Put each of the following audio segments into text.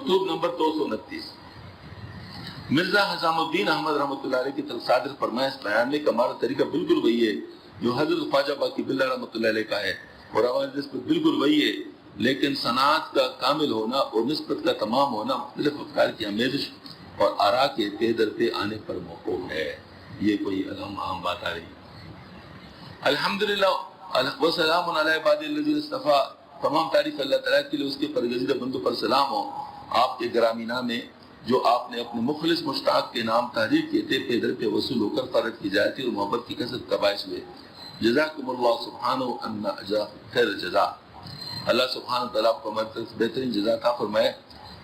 مکتوب نمبر 229۔ مرزا حسام الدین احمد رحمۃ اللہ علیہ کی طرف صادر فرمایا اس بیان میں کہ ہمارا طریقہ بالکل وہی ہے جو حضرت خواجہ باقی باللہ رحمۃ اللہ علیہ کا ہے، اور ہماری نسبت بالکل وہی ہے، لیکن صنعت کا کامل ہونا اور نسبت کا تمام ہونا مختلف افکار کی آمیزش اور آراء کے پے در پہ آنے پر موقوف ہے۔ یہ کوئی عام بات آ رہی ہے۔ الحمدللہ وسلام علی عباد الذین اصطفیٰ، تمام تعریف اللہ تعالیٰ کے لیے، اس کے پرگزیدہ بندوں پر سلام ہو۔ آپ کے گرامی نامے جو آپ نے اپنے مخلص مشتاق کے نام تحریر کیے تھے، پے در پہ وصول ہو کر فرد کی جاتی اور محبت کی کثرت کا باعث ہوئے۔ جزاکم اللہ سبحانہ ان اجزا خیر الجزا، اللہ سبحانہ تعالیٰ کو ہماری طرف بہترین جزا عطا فرمائے۔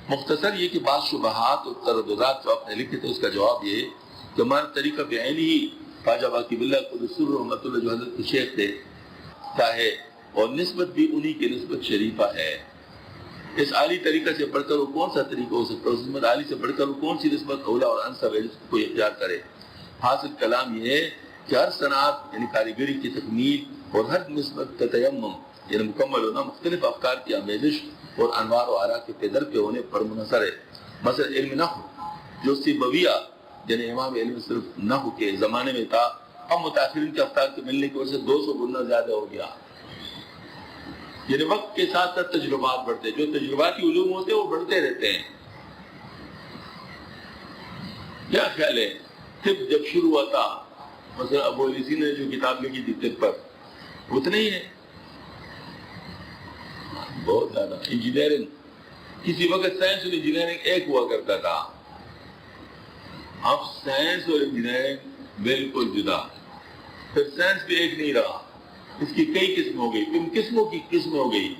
مختصر یہ کہ بعض شبہات اور ترددات جو آپ نے لکھے تھے اس کا جواب یہ کہ ہمارا طریقہ بعینی ہی خواجہ باقی باللہ قدس سر رحمۃ اللہ جو حضرت کے شیخ تھے کا ہے، اور نسبت بھی انہی کی نسبت شریفہ ہے۔ اس عالی طریقہ سے بڑھ کر وہ کون سا طریقہ ہو سکتا ہے؟ اس نسبت عالی سے بڑھ کر وہ کون سی نسبت اولا اور انسب ہے جس کو اختیار کرے؟ حاصل کلام یہ ہے کہ ہر صنعت یعنی کاریگری کی تکمیل اور ہر نسبت کا تیمم یعنی مکمل ہونا مختلف افکار کی آمیزش اور انوار و آراء کے پے در پہ ہونے پر منحصر ہے۔ مثلا علم نحو جو سیبویہ یعنی امام علم صرف نحو کے زمانے میں تھا، اب متاثرین کے افکار کے ملنے کی وجہ سے 200 گنا زیادہ ہو گیا۔ یعنی وقت کے ساتھ ساتھ تجربات بڑھتے ہیں، جو تجرباتی علوم ہوتے ہیں وہ بڑھتے رہتے ہیں۔ کیا خیال ہے؟ طب جب شروع ہوا تھا، مثلا ابو علیسی نے جو کتاب لکھی تھی طب پر، اتنا ہی ہے، بہت زیادہ۔ انجینئرنگ کسی وقت سائنس اور انجینئرنگ ایک ہوا کرتا تھا، اب سائنس اور انجینئرنگ بالکل جدا، پھر سائنس بھی ایک نہیں رہا، اس کی کئی قسم ہو گئی، ان قسموں کی قسم ہو گئی۔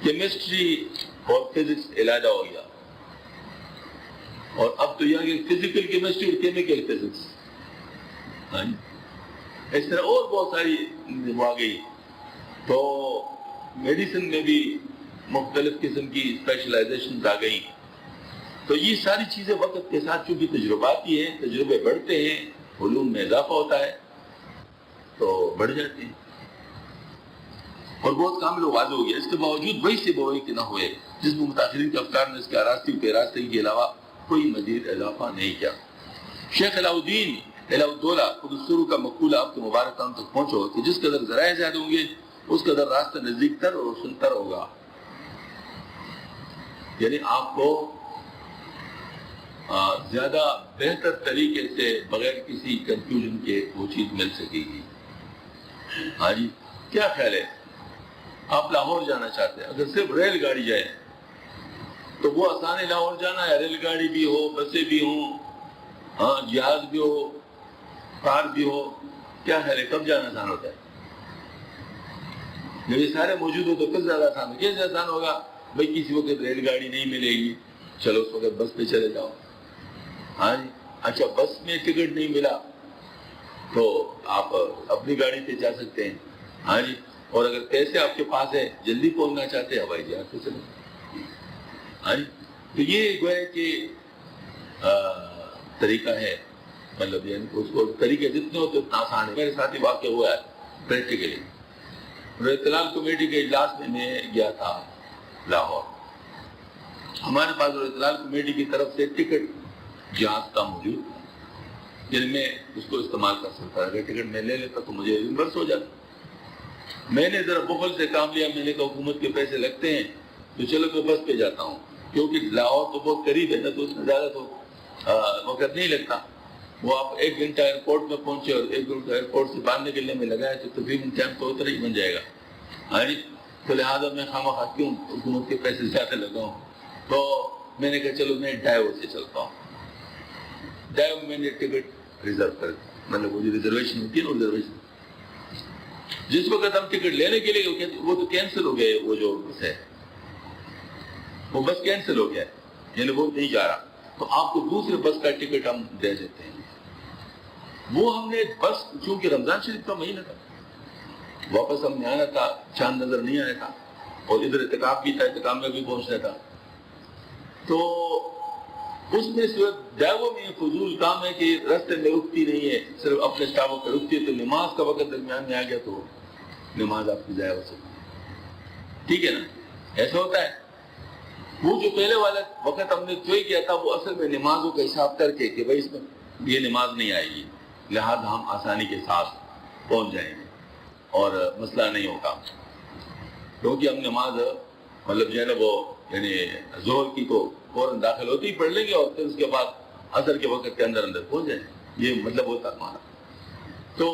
کیمسٹری اور فزکس علیحدہ ہو گیا، اور اب تو یہاں کی فزیکل کیمسٹری اور کیمیکل فزکس، اس طرح اور بہت ساری آ گئی۔ تو میڈیسن میں بھی مختلف قسم کی اسپیشلائزیشن آ گئی۔ تو یہ ساری چیزیں وقت کے ساتھ چونکہ تجرباتی ہیں، تجربے بڑھتے ہیں، علوم میں اضافہ ہوتا ہے تو بڑھ جاتے ہیں، اور بہت کامل و واضح ہو گیا۔ اس کے باوجود وہی سے بوئی کہ نہ ہوئے جس میں متاثرین کے افکار نے اس کے آراستی و پیراستگی کے علاوہ کوئی مزید اضافہ نہیں کیا۔ شیخ علاء الدین علاء الدولہ قدس سرہ کا مقولہ آپ کے مبارک کام تک پہنچو کہ جس قدر ذرائع زیادہ ہوں گے اس قدر راستہ نزدیک تر اور روشن تر ہوگا۔ یعنی آپ کو زیادہ بہتر طریقے سے بغیر کسی کنفیوژن کے وہ چیز مل سکے گی۔ ہاں جی، کیا خیال ہے؟ آپ لاہور جانا چاہتے ہیں، اگر صرف ریل گاڑی جائے تو وہ آسان ہے لاہور جانا ہے، ریل گاڑی بھی ہو، بسیں بھی ہوں، ہاں جہاز بھی ہو، کار بھی ہو، کیا خیال ہے کب جانا آسان ہوتا ہے؟ جب یہ سارے موجود ہو تو کس زیادہ آسان ہوگا؟ کیسے آسان ہوگا؟ بھائی کسی وقت ریل گاڑی نہیں ملے گی، چلو اس وقت بس پہ چلے جاؤ۔ ہاں جی، اچھا بس میں ٹکٹ نہیں ملا تو آپ اپنی گاڑی پہ جا سکتے ہیں۔ ہاں جی، اور اگر پیسے آپ کے پاس ہے، جلدی پہنچنا چاہتے ہیں، ہوائی جہاز سے چلیں۔ ہاں جی، تو یہ گویا کہ طریقہ ہے، مطلب یعنی اس کو طریقے جتنے ہوتے اتنا آسان ہے۔ میرے ساتھ ہی واقعہ ہوا ہے پریکٹیکلی۔ اطلاع کمیٹی کے اجلاس میں گیا تھا لاہور، ہمارے پاس اطلاع کمیٹی کی طرف سے ٹکٹ جہاز کا موجود، جن میں اس کو استعمال کر سکتا ہے۔ اگر ٹکٹ میں لے لیتا تو مجھے ریمبرس ہو جاتا۔ میں نے ذرا بخل سے کام لیا، میں نے کہا حکومت کے پیسے لگتے ہیں تو چلو میں بس پہ جاتا ہوں، کیونکہ لاہور تو بہت قریب ہے نا، تو اس میں زیادہ تو وقت نہیں لگتا۔ وہ آپ 1 گھنٹہ ایئرپورٹ میں پہنچے اور 1 گھنٹہ ایئرپورٹ سے باہر نکلنے میں لگا ہے تو تقریباً ٹائم تو اتنا ہی بن جائے گا۔ ہاں جی، تو لہٰذا میں خواہ کیوں حکومت کے پیسے زیادہ لگاؤں، تو میں نے کہا چلو میں ڈائیو سے چلتا ہوں۔ ڈائیو میں نے ٹکٹ ریزرو کر دی، مطلب وہ جو ریزرویشن ہوتی ہے نا، ریزرویشن جس وقت ہم ٹکٹ لینے کے لیے وہ تو کینسل ہو گئے، وہ جو بس ہے وہ بس کینسل ہو گیا ہے، یعنی وہ نہیں جا رہا، تو آپ کو دوسرے بس کا ٹکٹ ہم دے دیتے ہیں۔ وہ ہم نے بس چونکہ رمضان شریف کا مہینہ تھا، واپس ہم نے آنا تھا، چاند نظر نہیں آیا تھا، اور ادھر اعتکاف بھی تھا، اعتکاف میں بھی پہنچنا تھا، تو اس میں صرف ڈائیو میں فضول کام ہے کہ راستے میں رکتی نہیں ہے، صرف اپنے اسٹاپوں پہ رکتی ہے، تو نماز کا وقت درمیان میں آ گیا تو نماز آپ کی ضائع ہو سکتی ہے۔ ٹھیک ہے نا، ایسا ہوتا ہے۔ وہ جو پہلے والا وقت ہم نے طے کیا تھا وہ اصل میں نمازوں کا حساب کر کے کہ بھائی اس میں یہ نماز نہیں آئے گی، لہذا ہم آسانی کے ساتھ پہنچ جائیں گے اور مسئلہ نہیں ہوگا، کیونکہ ہم نماز مطلب جو ہے نا وہ یعنی ظہر کی تو فوراً داخل ہوتے ہی پڑھ لیں گے اور پھر اس کے بعد عصر کے وقت کے اندر پہنچ جائیں گے، یہ مطلب ہوتا ہمارا۔ تو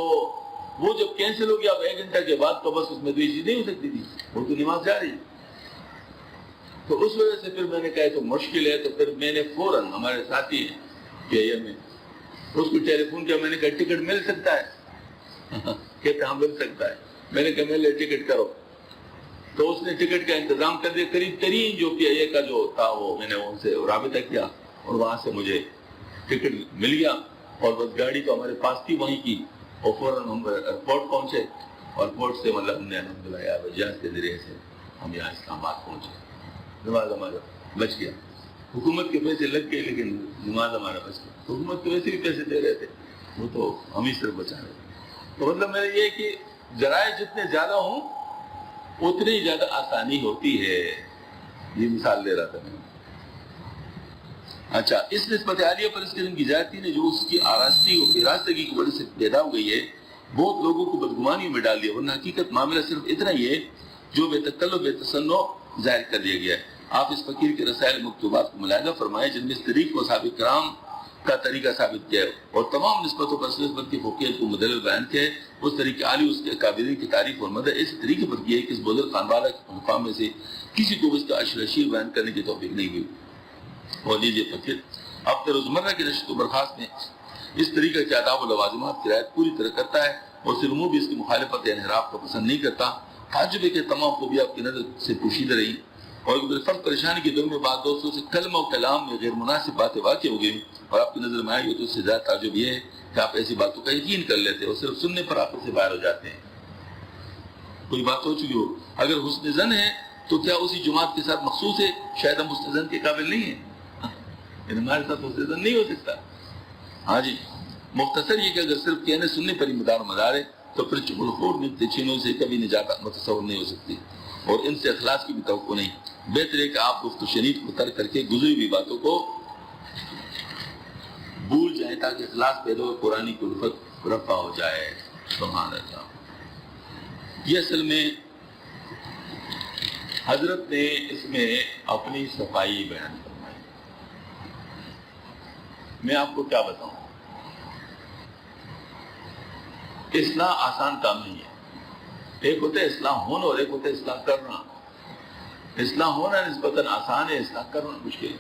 وہ جب کینسل ہو گیا اب 1 گھنٹہ کے بعد تو بس اس میں تو یہ چیز نہیں ہو سکتی تھی، وہ تو نماز جاری ہے۔ تو اس وجہ سے پھر میں نے کہا تو مشکل ہے، تو پھر میں نے فوراً ہمارے ساتھی ہیں PIA میں اس کو ٹیلی فون کیا، میں نے کہا ٹکٹ مل سکتا ہے؟ کہتے ہاں مل سکتا ہے۔ میں نے کہا میرے لیے ٹکٹ کرو، تو اس نے ٹکٹ کا انتظام کر دیا۔ قریب ترین جو PIA کا جو تھا وہ میں نے ان سے رابطہ کیا اور وہاں سے مجھے ٹکٹ مل گیا، اور بس گاڑی تو ہمارے پاس تھی وہیں کی، اور فوراً ہم ایئرپورٹ پہنچے، اور ایئرپورٹ سے مطلب ہم نے الحمدللہ جہاز کے ذریعے سے ہم یہاں اسلام آباد پہنچے۔ نماز ہمارا بچ گیا، حکومت کے پیسے لگ گئے لیکن نماز ہمارا بچ گیا۔ حکومت کے ویسے بھی پیسے دے رہے تھے، وہ تو ہم ہی صرف بچا رہے تھے۔ تو مطلب میرا یہ ہے کہ ذرائع جتنے زیادہ ہوں اتنی ہی زیادہ آسانی ہوتی ہے، یہ مثال دے رہا تھا میں۔ اچھا، اس نسبت عالیہ پر اس قسم کی زیادتی نے جو اس کی آراستگی اور راستگی کی وجہ سے پیدا ہو گئی ہے، بہت لوگوں کو بدگمانی میں ڈال دیا، ورنہ حقیقت معاملہ صرف اتنا ہی ہے جو بے تکلف بے تصنع ظاہر کر دیا گیا ہے۔ آپ اس فقیر کے رسائل مکتوبات کو ملاحظہ فرمائیں جن میں اس طریق کو صحابہ کرام کا طریقہ ثابت کیا ہے اور تمام نسبتوں پر نسبت کی فوقیت کو مدلل بیان کیا ہے۔ اس طریقہ عالی اس کے اکابرین کی تعریف اور مدح اس طریقے پر کی ہے کہ اس بزرگ خانوادہ کے خلفاء میں سے کسی کو اس کا اشیر بیان کرنے کی توفیق نہیں ہوئی۔ اور لیجیے فقیر اب تو روزمرہ کی نشست و برخاست میں اس طریقہ کے آداب و لوازمات کی رعایت پوری طرح کرتا ہے اور صرف منہ بھی اس کی مخالفت یا انحراف کو پسند نہیں کرتا۔ تعجب ہے کہ تمام خوبیاں آپ کی نظر سے پوشیدہ رہی اور فرق پریشانی کے دور میں بعض دوستوں سے کلمہ و کلام میں غیر مناسب باتیں واقع ہو گئی اور آپ کی نظر میں آئی تو اس سے زیادہ تعجب یہ ہے کہ آپ ایسی باتوں کا یقین کر لیتے اور صرف سننے پر آپ سے باہر ہو جاتے ہیں۔ کوئی بات ہو چکی ہو، اگر حسن ظن ہے تو کیا اسی جماعت کے ساتھ مخصوص ہے؟ شاید ہم حسن ظن کے قابل نہیں ہیں، ہمارے ساتھ حسن ظن نہیں ہو سکتا۔ ہاں جی، مختصر یہ کہ اگر صرف کہنے سننے پر ہی مدار ہے تو پھر چغل خور نکتے چینوں سے کبھی نجات متصور نہیں ہو سکتی اور ان سے اخلاص کی بھی توقع نہیں۔ بہتر ہے کہ آپ گفت و شنید کو ترک کر کے گزری ہوئی باتوں کو بھول جائیں تاکہ اخلاص پیدا ہو، پرانی الفت رفع ہو جائے۔ سبحان اللہ۔ یہ اصل میں حضرت نے اس میں اپنی صفائی بیان فرمائی۔ میں آپ کو کیا بتاؤں، اصلاح آسان کام نہیں ہے۔ ایک ہوتا ہے اصلاح ہونا اور ایک ہوتا ہے اصلاح کرنا۔ اصلاح ہونا نسبتاً آسان ہے، اصلاح کرنا مشکل ہے۔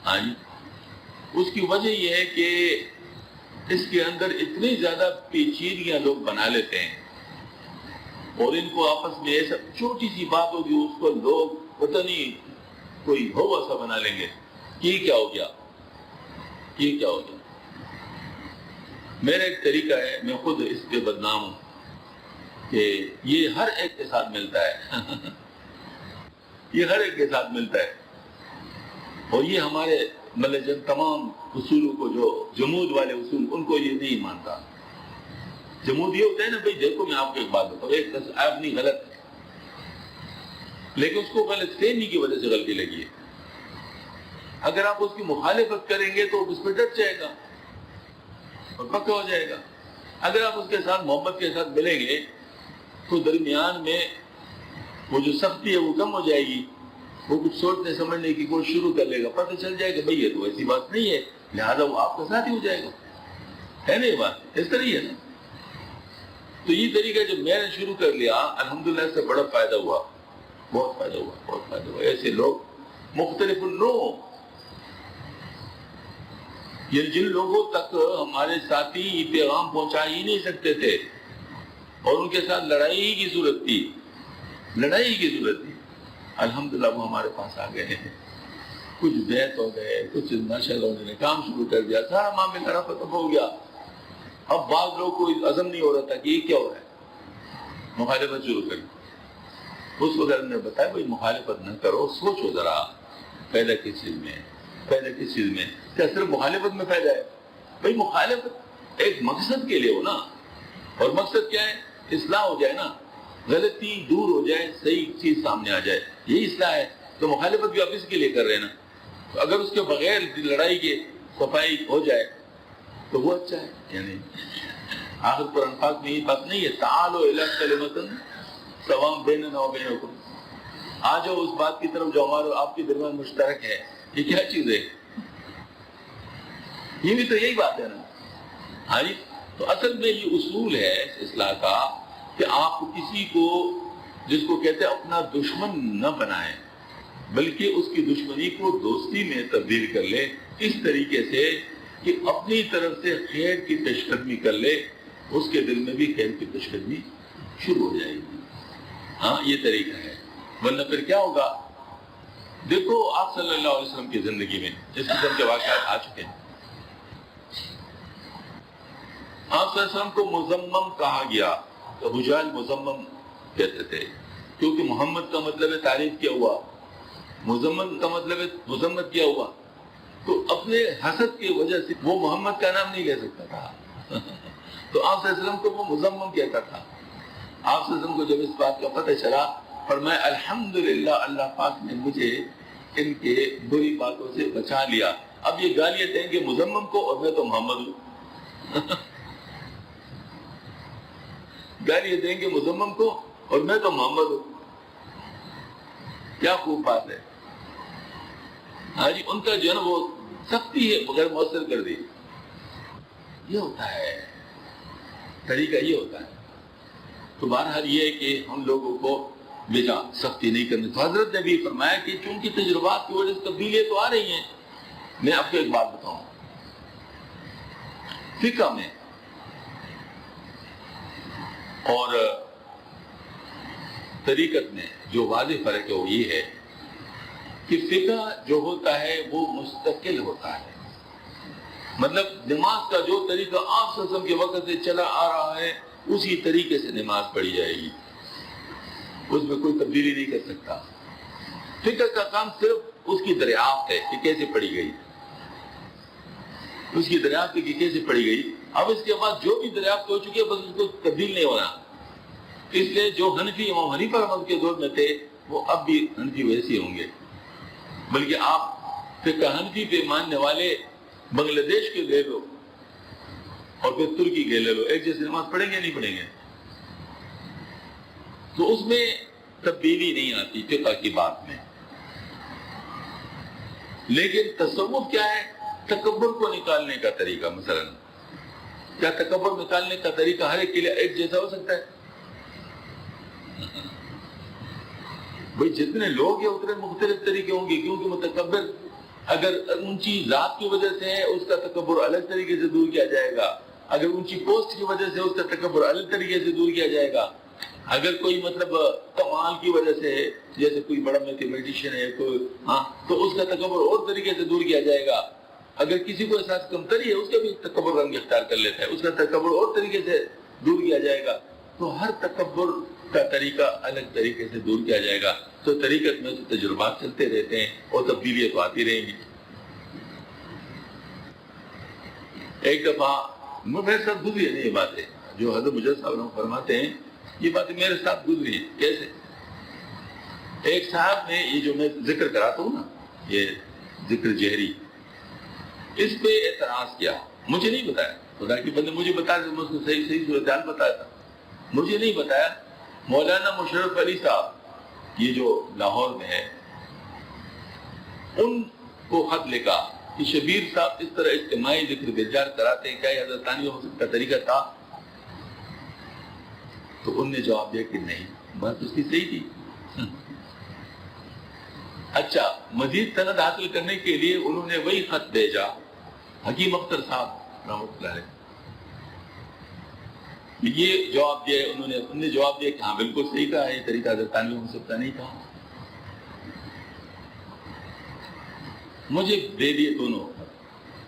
ہاں جی، اس کی وجہ یہ ہے کہ اس کے اندر اتنی زیادہ پیچیدگیاں لوگ بنا لیتے ہیں اور ان کو آپس میں ایسا چھوٹی سی بات ہوگی اس کو لوگ پتہ نہیں کوئی ہو ایسا بنا لیں گے کہ یہ کیا ہو گیا، یہ کیا ہو گیا۔ میرا ایک طریقہ ہے، میں خود اس پہ بدنام ہوں کہ یہ ہر ایک کے ساتھ ملتا ہے یہ ہر ایک کے ساتھ ملتا ہے اور یہ ہمارے مطلب جن تمام اصولوں کو جو جمود والے اصول ان کو یہ نہیں مانتا۔ جمود یہ ہوتا ہے نا بھائی دیکھو میں آپ کو ایک بات بتاؤں، ایک آدمی غلط ہے لیکن اس کو غلط فہمی کی وجہ سے غلطی لگی ہے، اگر آپ اس کی مخالفت کریں گے تو اس پہ ڈٹ جائے گا اور پکا ہو جائے گا۔ اگر آپ اس کے ساتھ محبت کے ساتھ ملیں گے تو درمیان میں وہ جو سختی ہے وہ کم ہو جائے گی، وہ کچھ سوچنے سمجھنے کی کوشش شروع کر لے گا، پتہ چل جائے گا بھئی یہ تو ایسی بات نہیں ہے، لہذا وہ آپ کا ساتھ ہی ہو جائے گا۔ ہے نا یہ بات اس طرح ہی ہے نا؟ تو یہ طریقہ جب میں نے شروع کر لیا الحمدللہ اس سے بڑا فائدہ ہوا، بہت فائدہ ہوا، بہت فائدہ ہوا۔ ایسے لوگ مختلف النوع، یہ جن لوگوں تک ہمارے ساتھی یہ پیغام پہنچا ہی نہیں سکتے تھے اور ان کے ساتھ لڑائی کی ضرورت تھی، لڑائی کی ضرورت تھی، الحمدللہ وہ ہمارے پاس آ گئے ہیں۔ کچھ بیعت ہو گئے، کچھ ماشاءاللہ انہوں نے کام شروع کر دیا، سارا معاملہ ختم ہو گیا۔ اب بعض لوگوں کو عزم نہیں ہو رہا تھا کہ یہ کیا ہو رہا ہے، مخالفت شروع کر دی۔ اس وقت نے بتایا بھائی مخالفت نہ کرو، سوچو ذرا فائدہ کس چیز میں ہے، فائدہ کس چیز میں، کیا صرف مخالفت میں فائدہ ہے؟ بھائی مخالفت ایک مقصد کے لیے ہو نا، اور مقصد کیا ہے؟ اصلاح ہو جائے نا۔ غلطی دور ہو جائے، صحیح چیز سامنے آ جائے، یہی اصلاح ہے. تو مخالفت بھی آپ اس کے لیے کر رہے ہیں نا. اگر اس کے بغیر لڑائی کے صفائی ہو جائے تو وہ اچھا ہے. یعنی آخر قرآن پاک میں یہ بات نہیں ہے تعالوا الی کلمۃ سواء بیننا و بینکم، آ جاؤ اس بات کی طرف جو ہمارے آپ کے درمیان مشترک ہے. یہ کیا چیز ہے؟ یہ بھی تو یہی بات ہے نا. ہاں جی. تو اصل میں یہ اصول ہے اصلاح کا کہ آپ کسی کو جس کو کہتے ہیں اپنا دشمن نہ بنائیں، بلکہ اس کی دشمنی کو دوستی میں تبدیل کر لے، اس طریقے سے کہ اپنی طرف سے خیر کی پیش قدمی کر لے، اس کے دل میں بھی خیر کی پیش قدمی شروع ہو جائے گی. ہاں یہ طریقہ ہے. ورنہ پھر کیا ہوگا؟ دیکھو آپ صلی اللہ علیہ وسلم کی زندگی میں اس قسم کے واقعات آ چکے ہیں. آپ صلی اللہ علیہ وسلم کو مذمم کہا گیا. ابو جہل مذمم کہتے تھے کیونکہ محمد کا مطلب ہے تعریف کیا ہوا، مذمم کا مطلب ہے مذمت کیا ہوا. تو اپنے حسد کی وجہ سے وہ محمد کا نام نہیں لے سکتا تھا. تو آپ صلی اللہ علیہ وسلم کو وہ مذمم کہتا تھا. آپ صلی اللہ علیہ وسلم کو جب اس بات کا پتہ چلا، فرمایا الحمدللہ اللہ پاک نے مجھے ان کے بری باتوں سے بچا لیا. اب یہ گالیاں دیں گے مذمم کو اور میں تو محمد ہوں. گالیاں دیں گے مذمم کو اور میں تو محمد ہوں. کیا خوب بات ہے. ہاں جی. ان کا جو ہے نا وہ سختی ہے مگر مؤثر کر دی. یہ ہوتا ہے طریقہ، یہ ہوتا ہے. تو بہرحال یہ ہے کہ ہم لوگوں کو بیجا سختی نہیں کرنی. تو حضرت نے بھی فرمایا کہ چونکہ تجربات کی وجہ سے تبدیلیاں تو آ رہی ہیں. میں آپ کو ایک بات بتاؤں، فقہ میں اور طریقت میں جو واضح فرق ہے وہ یہ ہے کہ فقہ جو ہوتا ہے وہ مستقل ہوتا ہے. مطلب نماز کا جو طریقہ آپ صلی اللہ علیہ وسلم کے وقت سے چلا آ رہا ہے اسی طریقے سے نماز پڑھی جائے گی، اس میں کوئی تبدیلی نہیں کر سکتا. فقہ کا کام صرف اس کی دریافت ہے کہ کیسے پڑھی گئی، اس کی دریافت ہے کہ کیسے پڑھی گئی. اب اس کے بعد جو بھی دریافت ہو چکی ہے بس اس کو تبدیل نہیں ہونا. اس لیے جو حنفی امام حنیفہ رحمۃ کے دور میں تھے وہ اب بھی حنفی ویسے ہوں گے. بلکہ آپ فقہ حنفی پہ ماننے والے بنگلہ دیش کے لے لو اور پھر ترکی کے لے لو، ایک جیسے نماز پڑھیں گے نہیں پڑھیں گے. تو اس میں تبدیلی نہیں آتی فقہ کی بات میں. لیکن تصوف کیا ہے؟ تکبر کو نکالنے کا طریقہ. مثلا کیا تکبر نکالنے کا طریقہ ہر ایک کے لیے ایک جیسا ہو سکتا ہے؟ بھئی جتنے لوگ ہیں اتنے مختلف طریقے ہوں گے، کیونکہ متکبر اگر اونچی ذات کی وجہ سے ہے اس کا تکبر الگ طریقے سے دور کیا جائے گا. اگر اونچی پوسٹ کی وجہ سے اس کا تکبر الگ طریقے سے دور کیا جائے گا. اگر کوئی مطلب کمال کی وجہ سے ہے، جیسے کوئی بڑا میتھمیٹیشین ہے کوئی، ہاں، تو اس کا تکبر اور طریقے سے دور کیا جائے گا. اگر کسی کو احساس کمتری ہے اس کا بھی تکبر رنگ اختیار کر لیتا ہے، اس کا تکبر اور طریقے سے دور کیا جائے گا. تو ہر تکبر کا طریقہ الگ طریقے سے دور کیا جائے گا. تو طریقت میں تو تجربات چلتے رہتے ہیں اور تبدیلیاں تو آتی رہیں گی. ایک دفعہ میرے ساتھ گزری ہے یہ باتیں جو حضرت مجدد صاحب فرماتے ہیں، یہ باتیں میرے ساتھ گزری ہیں. کیسے؟ ایک صاحب نے یہ جو میں ذکر کراتا ہوں نا، یہ ذکر جہری، اس پہ اعتراض کیا. مجھے نہیں بتایا، خدا کی بندے مجھے بتایا، میں اس کو صحیح صورتحال بتایا تھا. مجھے نہیں بتایا. مولانا مشرف علی صاحب یہ جو لاہور میں ہے، ان کو خط لکھا کہ شبیر صاحب اس طرح اجتماعی ذکر بیدار کراتے ہیں، کیا یہ حضرت ثانوی مسلم کا طریقہ تھا؟ تو ان نے جواب دیا کہ نہیں. بات اس کی صحیح تھی. اچھا، مزید سند حاصل کرنے کے لیے انہوں نے وہی خط بھیجا حکیم اختر صاحب رحمۃ اللہ علیہ. یہ جواب دیا انہوں نے جواب دیا کہ ہاں بالکل صحیح کہا ہے، یہ طریقہ حضرت ثانوی مسلم کا نہیں تھا. مجھے دے دیے دونوں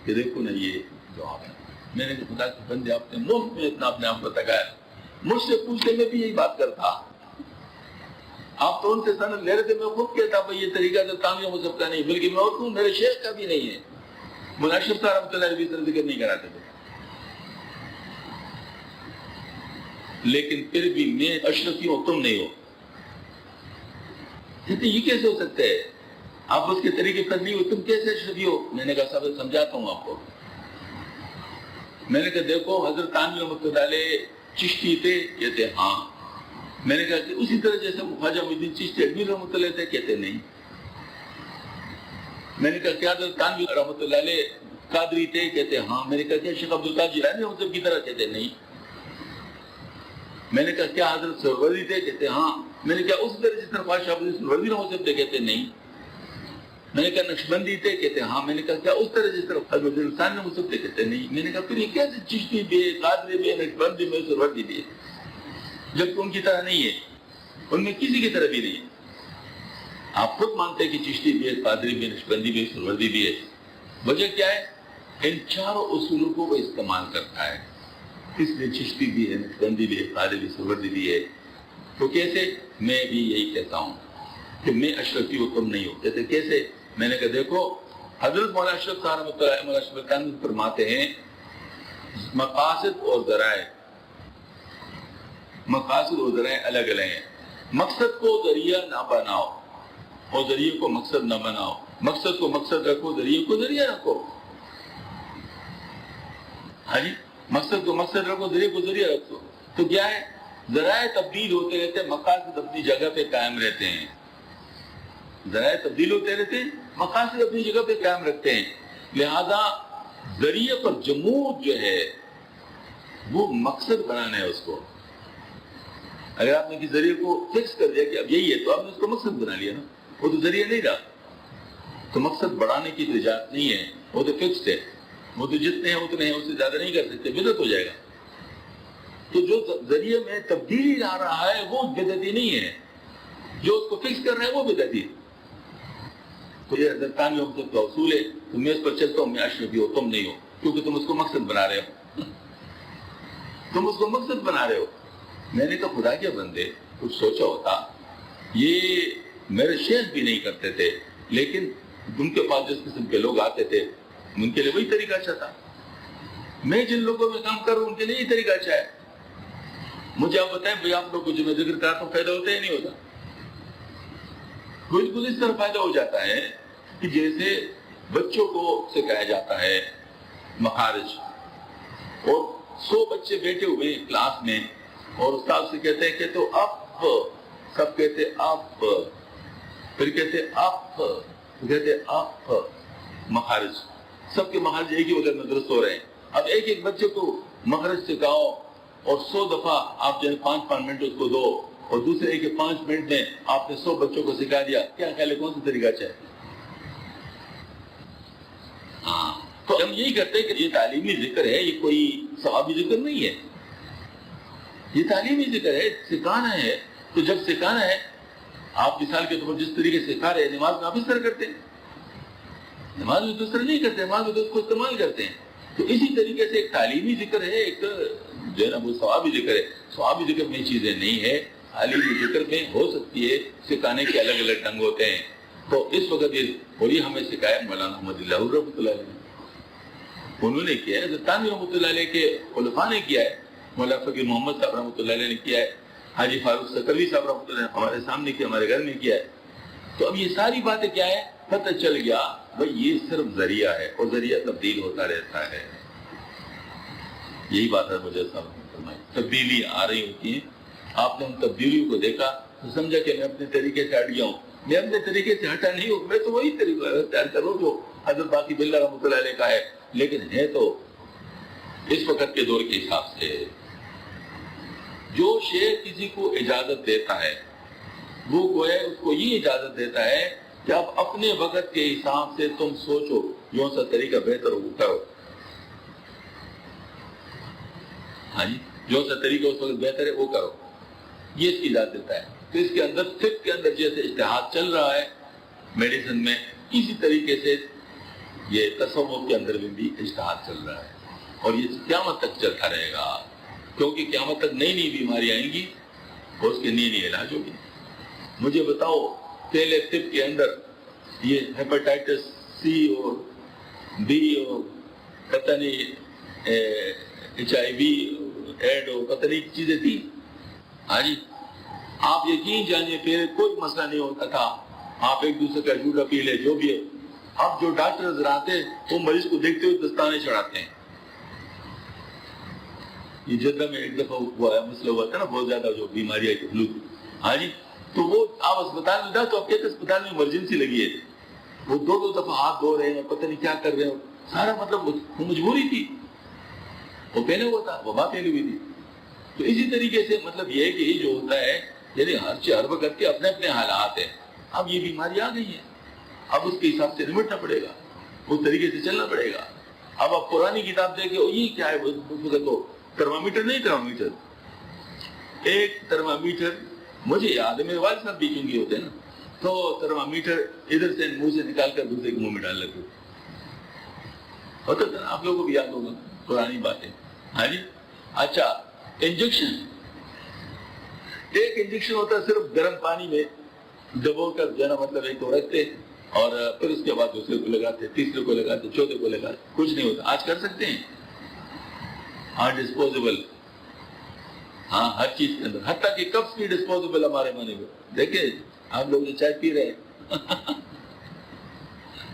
کہ دیکھو نا یہ جواب ہے. میں نے خدا کے بندے آپ نے مفت میں اتنا اپنے آپ کو تکایا. مجھ سے پوچھتے میں بھی یہی بات کرتا. آپ تو ان سے سند لے رہے تھے، میں خود کہتا بھائی یہ طریقہ حضرت ثانوی مسلم کا نہیں، بلکہ میں اور میرے شیخ کا بھی نہیں ہے. مناشف صاحب رحمۃ اللہ علیہ بھی ذکر نہیں کراتے تھے. لیکن پھر بھی میں اشرفی ہوں تم نہیں ہو. کہتے یہ کیسے ہو سکتا ہے؟ آپ اس کے طریقے پر نہیں ہو، تم کیسے اشرفی ہو؟ میں نے کہا صاحب سمجھاتا ہوں آپ کو. میں نے کہا دیکھو حضرت تھانوی رحمۃ اللہ علیہ چشتی تھے؟ کہتے ہاں. میں نے کہا کہ اسی طرح جیسے خواجہ معین الدین چشتی اجمیر رحمۃ اللہ تھے؟ کہتے نہیں. میں نے کہا کیا حضرت تھانوی رحمۃ اللہ علیہ قادری تھے؟ کہتے ہاں. میں نے کہا کیا شیخ عبدالقادر جیلانی رحمۃ کی طرح؟ کہتے نہیں. میں نے کہا کیا حضرت سہروردی تھے؟ کہتے ہاں. میں نے کہا اس طرح جس طرح خواجہ شاہ سہروردی رحمۃ تھے؟ کہتے نہیں. میں نے کہا نقشبندی تھے؟ کہتے ہاں. میں نے کہا کیا اس طرح جس طرح حضرت انسان رحمۃ تھے؟ کہتے نہیں. میں نے کہا پھر یہ کیسے چشتی بھی ہے، قادری بھی ہے، نقشبندی بھی ہے، سہروردی بھی ہے، جبکہ ان کی طرح نہیں ہے، ان میں کسی کی طرح بھی نہیں ہے. آپ خود مانتے ہیں کہ چشتی بھی ہے، قادری بھی ہے، نقشبندی بھی ہے، سہروردی بھی ہے. وجہ کیا ہے؟ ان چاروں اصولوں کو وہ استعمال کرتا ہے، اس لیے چشتی بھی ہے، نقشبندی بھی ہے، قادری بھی، سہروردی بھی ہے. تو کیسے؟ میں بھی یہی کہتا ہوں کہ میں اشرفی ہوں تم نہیں ہو. کہتے کیسے؟ میں نے کہا دیکھو حضرت مولانا اشرف صاحب رحمۃ اللہ علیہ مولانا اشرف خان فرماتے ہیں مقاصد اور ذرائع الگ الگ ہیں. مقصد کو ذریعہ نہ بناؤ اور ذریعے کو مقصد نہ بناؤ. مقصد کو مقصد رکھو، ذریعے کو ذریعہ رکھو. ہاں جی، مقصد کو مقصد رکھو، ذریعے کو ذریعہ رکھو. تو کیا ہے؟ ذرائع تبدیل ہوتے رہتے ہیں، مقاصد اپنی جگہ پہ قائم رہتے ہیں. ذرائع تبدیل ہوتے رہتے ہیں، مقاصد اپنی جگہ پہ قائم رکھتے ہیں. لہذا ذریعے پر جمود جو ہے وہ مقصد بنانا ہے اس کو. اگر آپ نے کسی ذریعے کو فکس کر دیا کہ اب یہی ہے تو آپ نے اس کو مقصد بنا لیا نا، وہ تو ذریعہ نہیں رہا. تو مقصد بڑھانے کی تو اجازت نہیں ہے، وہ تو فکسڈ ہے. وہ تو جتنے ہیں اتنے ہیں، اس سے زیادہ نہیں کر سکتے، بدعت ہو جائے گا. تو جو ذریعے میں تبدیلی لا رہا ہے وہ بدعتی نہیں ہے، جو اس کو فکس کر رہا ہے وہ بدعتی ہے. تو یہ حضرت تھانوی رحمۃ اللہ کا اصول ہے. تو میں اس پر چلتا ہوں، میں اشرفی ہو تم نہیں ہو، کیونکہ تم اس کو مقصد بنا رہے ہو. تم اس کو مقصد بنا رہے ہو. میں نے کہا خدا کے بندے کچھ سوچا ہوتا. یہ میرے شیخ بھی نہیں کرتے تھے، لیکن ان کے پاس جس قسم کے لوگ آتے تھے ان کے لیے وہی طریقہ اچھا تھا. میں جن لوگوں میں کام کر رہا ہوں ان کے لیے یہ طریقہ اچھا ہے. مجھے آپ بتائیں بھائی، آپ لوگ کو جو میں ذکر کرتا ہوں فائدہ ہوتا ہے یا نہیں ہوتا؟ بالکل اس طرح فائدہ ہو جاتا ہے کہ جیسے بچوں کو سکھایا جاتا ہے مخارج، اور 100 بچے بیٹھے ہوئے ہیں کلاس میں اور استاد سے کہتے ہیں کہ تو اپ، سب کہتے اپ، پھر کہتے اپ، کہتے اپ، مخارج سب کے مخارج ایک ہی وقت میں درست ہو رہے ہیں. اب ایک ایک بچے کو مخرج سکھاؤ اور 100 دفعہ آپ جو ہے 5 منٹ اس کو دو، اور دوسرے ایک 5 منٹ میں آپ نے 100 بچوں کو سکھا دیا. کیا خیال ہے کون سا طریقہ اچھا ہے؟ ہاں، تو ہم یہی کرتے ہیں کہ یہ تعلیمی ذکر ہے، یہ کوئی ثوابی ذکر نہیں ہے. یہ تعلیمی ذکر ہے، سکھانا ہے. تو جب سکھانا ہے، آپ مثال کے طور پر جس طریقے سے سکھا رہے ہیں، نماز میں آپ اس طرح کرتے ہیں. نماز میں تو اس طرح نہیں کرتے، نماز میں تو اس کو استعمال کرتے ہیں. تو اسی طریقے سے ایک تعلیمی ذکر ہے، ایک جو ہے نا وہ ثوابی ذکر ہے. ثوابی ذکر میں چیزیں نہیں ہے، تعلیمی ذکر میں ہو سکتی ہے. سکھانے کے الگ الگ ڈھنگ ہوتے ہیں. تو اس وقت یہ ہمیں سکھایا مولانا محمد اللہ رحمۃ اللہ علیہ، انہوں نے کیا ہے. حضرت تھانوی رحمۃ اللہ علیہ کے خلفاء نے کیا ہے، مولانا فقیر محمد صاحب رحمۃ اللہ علیہ نے کیا ہے، حاجی فاروق سکروی صاحب رحمۃ اللہ علیہ ہمارے سامنے کیا، ہمارے گھر میں کیا ہے. تو اب یہ ساری باتیں کیا ہے، پتہ چل گیا بھائی یہ صرف ذریعہ ہے اور ذریعہ تبدیل ہوتا رہتا ہے. یہی بات ہے مجھے صاحب فرمائی، تبدیلی آ رہی ہوتی ہیں. آپ نے ان تبدیلیوں کو دیکھا تو سمجھا کہ میں اپنے طریقے سے ہٹ گیا ہوں. میں اپنے طریقے سے ہٹا نہیں ہوں، میں تو وہی طریقہ اختیار کر رہا ہوں جو حضرت باقی باللہ رحمۃ اللہ علیہ کا ہے. لیکن ہے تو اس وقت کے دور کے حساب سے. جو شیخ کسی کو اجازت دیتا ہے وہ گویا اس کو یہ اجازت دیتا ہے کہ اب اپنے وقت کے حساب سے تم سوچو جو سا طریقہ بہتر ہو وہ کرو. ہاں جی، جو سا طریقہ اس وقت بہتر ہے وہ کرو، یہ اس کی اجازت دیتا ہے. تو اس کے اندر فقہ کے اندر جیسے اجتہاد چل رہا ہے میڈیسن میں، اسی طریقے سے یہ تصوف کے اندر بھی اجتہاد چل رہا ہے. اور یہ قیامت تک چلتا رہے گا، کیونکہ قیامت تک نئی نئی بیماری آئیں گی اور اس کے نئی نئی علاج ہوگی. مجھے بتاؤ پہلے طب کے اندر یہ ہیپاٹائٹس سی اور بی اور پتہ نہیں HIV ایڈ اور پتہ نہیں چیزیں تھیں. ہاں جی، آپ یقین جانیے پھر کوئی مسئلہ نہیں ہوتا تھا، آپ ایک دوسرے کا جھوٹا پی لے جو بھی ہے. اب جو ڈاکٹر نظر آتے وہ مریض کو دیکھتے ہوئے دستانے چڑھاتے ہیں. یہ جدہ میں ایک دفعہ ہوا ہے، مسئلہ ہوا تھا نا بہت زیادہ جو بیماری ہے فلو. ہاں جی، تو وہ آپ اسپتال میں جاؤ تو آپ کہتے اسپتال میں ایمرجنسی لگی ہے، وہ دو دفعہ ہاتھ دھو رہے ہیں، پتہ نہیں کیا کر رہے ہیں، سارا مطلب وہ مجبوری تھی، وہ پہنے ہوا تھا، وبا پھیلی ہوئی تھی. تو اسی طریقے سے مطلب یہ ہے کہ یہ جو ہوتا ہے یعنی ہر وقت کے اپنے اپنے حالات ہیں. اب یہ بیماری آ گئی ہے، اب اس کے حساب سے نمٹنا پڑے گا، اس طریقے سے چلنا پڑے گا. اب آپ پرانی کتاب دیکھیں یہ کیا ہے، تو تھرمامیٹر نہیں، تھرمامیٹر ایک تھرمامیٹر مجھے یاد ہے میرے والد صاحب بھی چونکہ ہوتے ہیں نا، تو تھرمامیٹر ادھر سے منہ سے نکال کر دوسرے کے منہ میں ڈال لیتے ہوتا تھا نا، آپ لوگوں کو بھی یاد ہوگا پرانی باتیں. ہاں جی. اچھا، انجیکشن، ایک انجیکشن ہوتا ہے صرف گرم پانی میں ڈبو کر جو ہے نا مطلب ایک کو رکھتے اور پھر اس کے بعد دوسرے کو لگاتے، تیسرے کو لگاتے، چوتھے کو لگاتے، کچھ نہیں ہوتا. آج کر سکتے ہیں، ہاں ڈسپوزیبل، ہاں ہر چیز کے اندر، حتیٰ کہ کپس بھی ڈسپوزیبل ہمارے معنی میں. دیکھیں آپ لوگ جو چائے پی رہے ہیں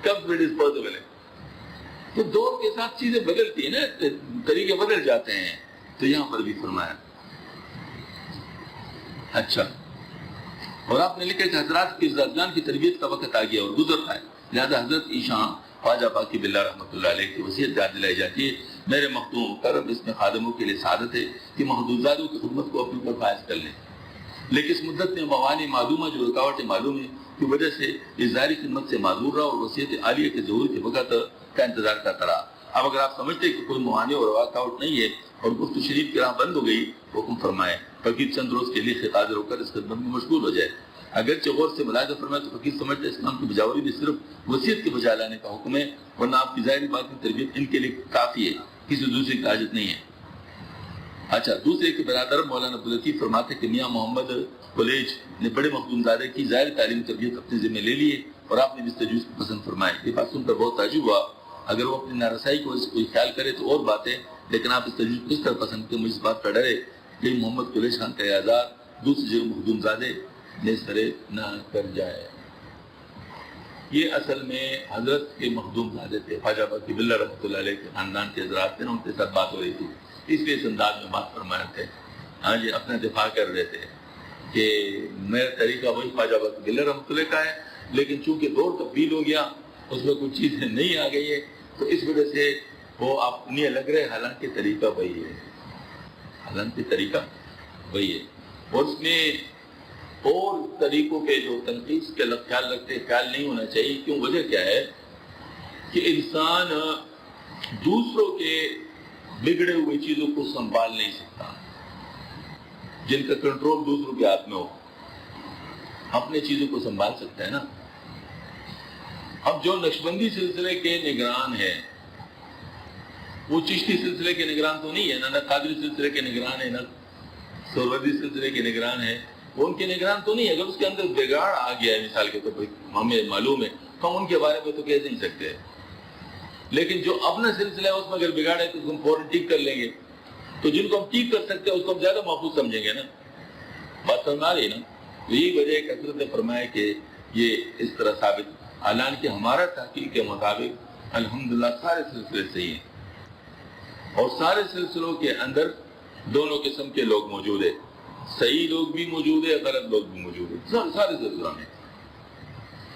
کپس بھی ڈسپوزیبل ہے. تو دور کے ساتھ چیزیں بدلتی ہیں نا، طریقے بدل جاتے ہیں. تو یہاں پر بھی فرمایا. اچھا، اور آپ نے لکھا کہ حضرات کی زادگان کی تربیت کا وقت آ گیا اور گزر رہا ہے، لہذا حضرت ایشاں خواجہ باقی باللہ رحمۃ اللہ علیہ کی وصیت یاد دلائی جاتی ہے. میرے مخدوم کرم اس میں خادموں کے لیے سعادت ہے کہ محدودزادوں کی خدمت کو اپنے اوپر فائز کر لیں، لیکن اس مدت میں موانع معلومہ جو رکاوٹیں معلوم ہیں کی وجہ سے اظہاری خدمت سے معذور رہا اور وصیت عالیہ کے ظہور کے وقت کا انتظار کرتا رہا. اب اگر آپ سمجھتے ہیں کہ کوئی موانع اور رکاوٹ نہیں ہے اور گفت و شریف کی راہ بند ہو گئی، حکم فرمائے فقیر چند روز کے لیے خطاظر ہو کر اس خدمت میں مشغول ہو جائے. اگرچہ غور سے ملاحظہ فرمائے تو فقیر سمجھتے اس کام کی بجاوری بھی صرف وصیت کے بجا لانے کا حکم ہے، ورنہ آپ کی ظاہری بات کی تربیت ان کے لیے کافی ہے، کسی دوسرے کی حاجت نہیں ہے. اچھا، دوسرے کے برادر مولانا عبداللطیف فرماتے کہ میاں محمد کالج نے بڑے مخدوم زادے کی ظاہر تعلیم تربیت اپنے ذمہ لے لیے اور آپ نے بھی اس تجویز کو پسند فرمائے. یہ بات سن کر بہت تعجب ہوا. اگر وہ اپنی نارسائی کو اس کوئی خیال کرے تو اور بات ہے، لیکن آپ اس تجویز کو اس طرح پسند کہ مجھے اس بات پر ڈرے کہ محمد کالج خان کا اعزاز دوسری جگہ مخدوم زادے نے سرے نہ کر جائے. یہ اصل میں حضرت کے مخدوم زادے تھے، خواجہ باقی باللہ رحمۃ اللہ علیہ کے خاندان کے حضرات تھے نا، ان کے ساتھ بات ہو رہی تھی، اس لیے اس انداز میں بات فرمائے تھے. ہاں جی، اپنا دفاع کر رہے تھے کہ میرا طریقہ وہی خواجہ باقی باللہ رحمۃ اللہ کا ہے، لیکن چونکہ دور تبدیل ہو گیا، اس میں کچھ چیزیں نہیں آ گئی ہے، تو اس وجہ سے وہ آپ انہیں لگ رہے، حالانکہ طریقہ وہی ہے، حالانکہ طریقہ وہی ہے. اور اس میں اور طریقوں کے جو تنقید کے خیال رکھتے خیال نہیں ہونا چاہیے. کیوں؟ وجہ کیا ہے کہ انسان دوسروں کے بگڑے ہوئے چیزوں کو سنبھال نہیں سکتا، جن کا کنٹرول دوسروں کے ہاتھ میں ہو. اپنے چیزوں کو سنبھال سکتا ہے نا. اب جو نقشبندی سلسلے کے نگران ہے وہ چشتی سلسلے کے نگران تو نہیں ہے نا، قادری سلسلے کے نگران ہے، نہ سہروردی سلسلے کے نگران ہے، وہ ان کے نگران تو نہیں ہے. اگر اس کے اندر بگاڑ آ گیا ہے مثال کے طور پر ہمیں معلوم ہے تو ہم ان کے بارے میں تو کہہ نہیں سکتے، لیکن جو اپنا سلسلہ ہے اس میں اگر بگاڑ ہے تو ہم فوراً ٹھیک کر لیں گے. تو جن کو ہم ٹھیک کر سکتے ہیں اس کو ہم زیادہ محفوظ سمجھیں گے نا. بات سمجھ آ رہی ہے نا. یہی وجہ ہے کہ حضرت نے فرمایا کہ یہ اس طرح ثابت، حالانکہ ہمارا تحقیق کے مطابق الحمدللہ سارے سلسلے صحیح ہیں اور سارے سلسلوں کے اندر دونوں قسم کے لوگ موجود ہیں، صحیح لوگ بھی موجود ہیں، غلط لوگ بھی موجود ہیں سارے سلسلوں میں.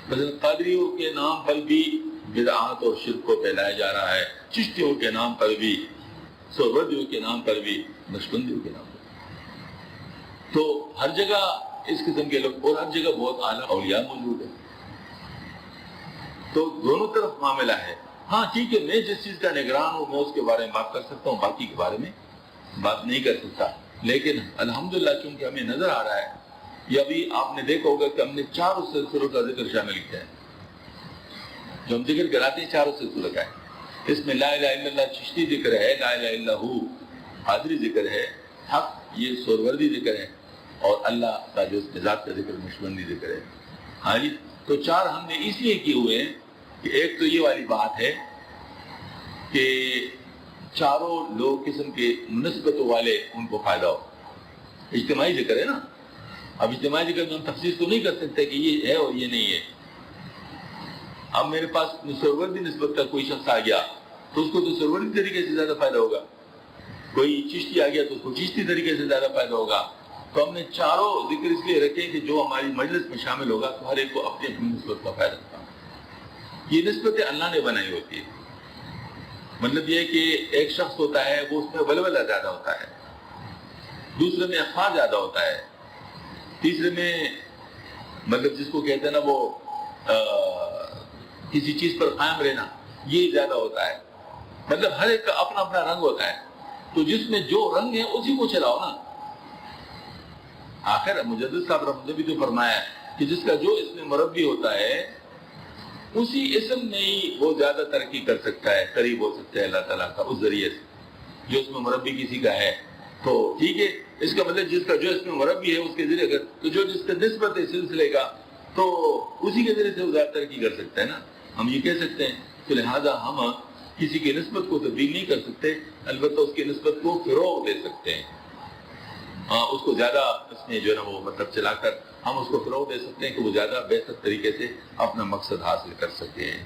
مثلا قادریوں کے نام پر بھی بدعات اور شرک کو پھیلایا جا رہا ہے، چشتیوں کے نام پر بھی، سہروردیوں کے نام پر بھی، نقشبندیوں کے نام پر. تو ہر جگہ اس قسم کے لوگ اور ہر جگہ بہت اعلیٰ اولیاء موجود ہیں. تو دونوں طرف معاملہ ہے. ہاں ٹھیک ہے، میں جس چیز کا نگران ہوں میں اس کے بارے میں بات کر سکتا ہوں، باقی کے بارے میں بات نہیں کر سکتا. لیکن الحمدللہ چونکہ ہمیں نظر آ رہا ہے، یہ ابھی آپ نے دیکھا ہوگا کہ ہم نے چاروں سلسلوں کا ذکر شامل کیا ہے. جو ہم ذکر کراتے ہیں چاروں سلسلوں کا ہے. اس میں لا الہ الا اللہ چشتی ذکر ہے، لا الہ الا ہو قادری ذکر ہے، حق یہ سہروردی ذکر ہے، اور اللہ کا جو ذات کا ذکر نقشبندی ذکر ہے. ہاں جی، تو چار ہم نے اس لیے کیے ہوئے ہیں کہ ایک تو یہ والی بات ہے کہ چاروں لوگ قسم کے نسبتوں والے ان کو فائدہ ہو. اجتماعی ذکر ہے نا. اب اجتماعی ذکر میں ہم تخصیص تو نہیں کر سکتے کہ یہ ہے اور یہ نہیں ہے. اب میرے پاس سروردی نسبت کا کوئی شخص آ گیا تو اس کو تو سروردی طریقے سے زیادہ فائدہ ہوگا. کوئی چشتی آ گیا تو اس کو چشتی طریقے سے زیادہ فائدہ ہوگا. تو ہم نے چاروں ذکر اس لیے رکھے کہ جو ہماری مجلس میں شامل ہوگا تو ہر ایک کو اپنی اپنی نسبت کا فائدہ ہوگا. یہ نسبتیں اللہ نے بنائی ہوتی ہے. مطلب یہ ہے کہ ایک شخص ہوتا ہے وہ اس میں ولولہ زیادہ ہوتا ہے, دوسرے میں اخفا زیادہ ہوتا ہے, تیسرے میں مطلب جس کو کہتے ہیں نا وہ کسی چیز پر قائم رہنا, یہ زیادہ ہوتا ہے. مطلب ہر ایک کا اپنا اپنا رنگ ہوتا ہے. تو جس میں جو رنگ ہے اسی کو چلاؤ نا. آخر مجدد صاحب رحمۃ اللہ بھی تو فرمایا ہے کہ جس کا جو اس میں مربی ہوتا ہے اسی اسم میں ہی وہ زیادہ ترقی کر سکتا ہے, قریب ہو سکتا ہے اللہ تعالیٰ کا اس ذریعے سے. جو اس میں مربی کسی کا ہے تو ٹھیک ہے, اس کا مطلب جس کا جو اس میں مربی ہے اس کے ذریعے اگر تو جو جس کا نسبت ہے سلسلے کا تو اسی کے ذریعے سے وہ زیادہ ترقی کر سکتا ہے نا. ہم یہ کہہ سکتے ہیں. تو لہٰذا ہم کسی کی نسبت کو تبدیل نہیں کر سکتے, البتہ اس کی نسبت کو فروغ دے سکتے ہیں. اس کو زیادہ اس میں جو ہے نا وہ مطلب چلا کر ہم اس کو فروغ دے سکتے ہیں کہ وہ زیادہ بہتر طریقے سے اپنا مقصد حاصل کر سکتے ہیں.